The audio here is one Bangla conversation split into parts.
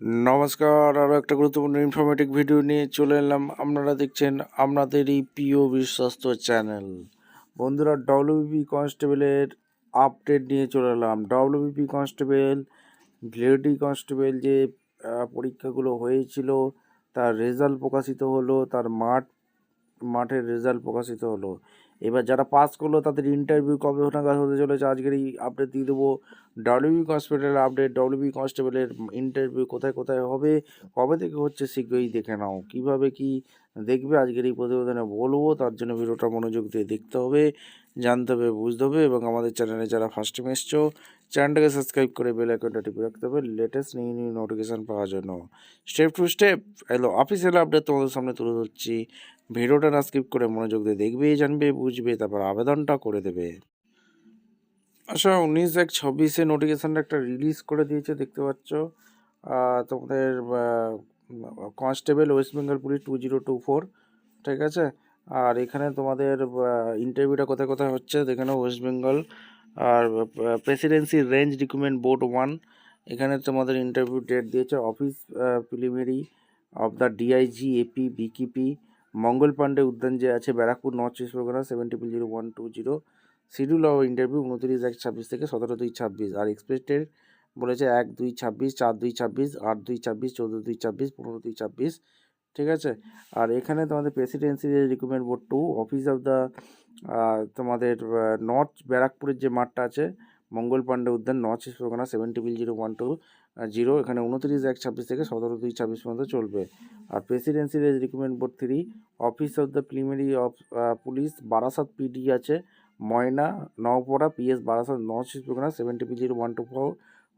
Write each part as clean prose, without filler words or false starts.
নমস্কার, আরও একটা গুরুত্বপূর্ণ ইনফরমেটিভ ভিডিও নিয়ে চলে এলাম। আপনারা দেখছেন আপনাদের এই প্রিয় বিশ্বস্ত চ্যানেল। বন্ধুরা, ডব্লিউবিপি কনস্টেবলের আপডেট নিয়ে চলে এলাম। ডব্লিউবিপি কনস্টেবল, লেডি কনস্টেবল যে পরীক্ষাগুলো হয়েছিল তার রেজাল্ট প্রকাশিত হলো, তার মাঠের রেজাল্ট প্রকাশিত হলো। এবার যারা পাস করলো তাদের ইন্টারভিউ কবে নাগাদ হতে চলেছে আজকের এই আপডেট দিয়ে দেবো। ডব্লিউবি কনস্টেবলের আপডেট, ডব্লিউবি কনস্টেবলের ইন্টারভিউ কোথায় কোথায় হবে, কবে থেকে হচ্ছে শীঘ্রই দেখে নাও। কিভাবে কি দেখবে আজকের এই প্রতিবেদনে বলবো, তার জন্য ভিডিওটা মনোযোগ দিয়ে দেখতে হবে, জানতে হবে, বুঝতে হবে। এবং আমাদের চ্যানেলে যারা ফার্স্ট টাইম এসছো, চ্যানেলটাকে সাবস্ক্রাইব করে বেল আইকনটা টিপে রাখতে হবে লেটেস্ট নিউ নোটিফিকেশান পাওয়ার জন্য। স্টেপ টু স্টেপ এলো অফিসিয়াল আপডেট তোমাদের সামনে তুলে ধরছি। ভিডিওটা না স্কিপ করে মনোযোগ দিয়ে দেখবে, জানবে, বুঝবে, তারপর আবেদনটা করে দেবে। আচ্ছা, 19/1/26 নোটিফিকেশানটা একটা রিলিজ করে দিয়েছে, দেখতে পাচ্ছ। তোমাদের কনস্টেবল ওয়েস্ট বেঙ্গল পুলিশ 2024, ঠিক আছে। আর এখানে তোমাদের ইন্টারভিউটা কোথায় কোথায় হচ্ছে দেখে নাও। ওয়েস্ট বেঙ্গল আর প্রেসিডেন্সি রেঞ্জ রিক্রুটমেন্ট বোর্ড 1, এখানে তোমাদের ইন্টারভিউ ডেট দিয়েছে। Office preliminary of the DIG AP BKP Mangal Pandey Udyan যে আছে ব্যারাকপুর, নর্থ চব্বিশ পরগনা, 700120। শিডিউল অফ ইন্টারভিউ 29/1/26 থেকে 17/2/26। আর এক্সপেক্টেড বলেছে 1/2/26, 4/2/26, 8/2/26, 14/2/26, 15/2/26, ঠিক আছে। আর এখানে তোমাদের Presidency Recruitment board 2, office of the তোমাদের নর্থ ব্যারাকপুরের যে মাঠটা আছে মঙ্গল পাণ্ডে উদ্যান, নর্থ চব্বিশ পরগনা, 700120। এখানে 29/1/26 থেকে 17/2/26 পর্যন্ত চলবে। আর Presidency Recruitment board 3, office of the preliminary of police Barasat PD আছে ময়না নওপড়া পিএস বারাসাত, নর্থ চব্বিশ পরগনা, 700124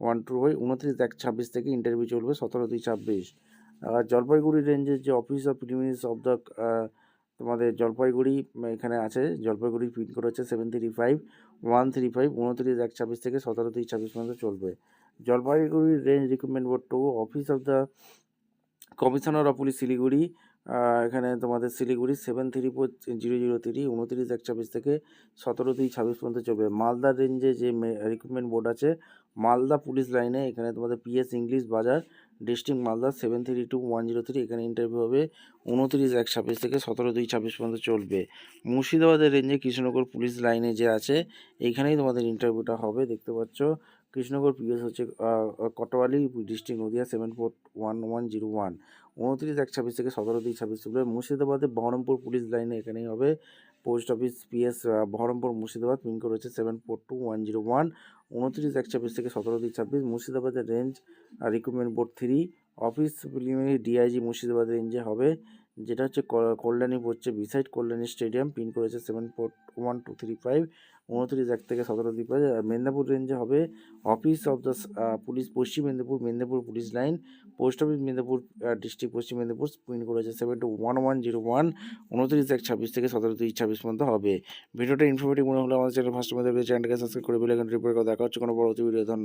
29/1/26 থেকে ইন্টারভিউ চলবে 17/2/26। জলপাইগুড়ি রেঞ্জের যে office of preliminaries of the তোমাদের জলপাইগুড়ি এখানে আছে, জলপাইগুড়ি পিনকোড হচ্ছে 735135, 29/1/26 থেকে 17/2/26 পর্যন্ত চলবে। Jalpaiguri range recruitment board 2, office of the commissioner of police Siliguri, এখানে তোমাদের শিলিগুড়ি 734003, 29/1/26 থেকে 17/2/26 পর্যন্ত চলবে। মালদা রেঞ্জে যে রিক্রুটমেন্ট বোর্ড আছে মালদা পুলিশ লাইনে, এখানে তোমাদের পিএস ইংলিশ বাজার, ডিস্ট্রিক্ট মালদা, 732103, এখানে ইন্টারভিউ হবে 29/1/26 থেকে 17/2/26 পর্যন্ত চলবে। মুর্শিদাবাদের রেঞ্জে কৃষ্ণনগর পুলিশ লাইনে যে আছে এইখানেই তোমাদের ইন্টারভিউটা হবে, দেখতে পাচ্ছ। কৃষ্ণনগর পিএস হচ্ছে কটোয়ালি, ডিস্ট্রিক্ট নদিয়া, 741101, 29/1/26 থেকে 17/2/26 চলবে। মুর্শিদাবাদে বহরমপুর পুলিশ লাইনে এখানেই হবে। Post office PS Baharampur Murshidabad, pin code হচ্ছে 742101, 29/1/26 থেকে 17/2/26। মুর্শিদাবাদের range recruitment board 3, office preliminary DIG Murshidabad রেঞ্জে হবে, যেটা হচ্ছে কল্যাণী পড়ছে বিসাইড কল্যাণী স্টেডিয়াম, পিনকোড হচ্ছে 741235, 29/1 থেকে 17/2/26। আর মেদিনীপুর রেঞ্জে হবে office of the police Paschim Medinipur police line, post office Medinipur, district Paschim Medinipur, pin code হচ্ছে 721101, 29/1/26 থেকে 17/2/26 পর্যন্ত হবে। ভিডিওটা ইনফরমেটিভ মনে হলে আমাদের চ্যানেল ফার্স্ট চ্যানেলটাকে সাবস্ক্রাইব করে বেল আইকনটি প্রেস করে দেখা হচ্ছে কোনো পরবর্তী ভিডিও। ধন্যবাদ।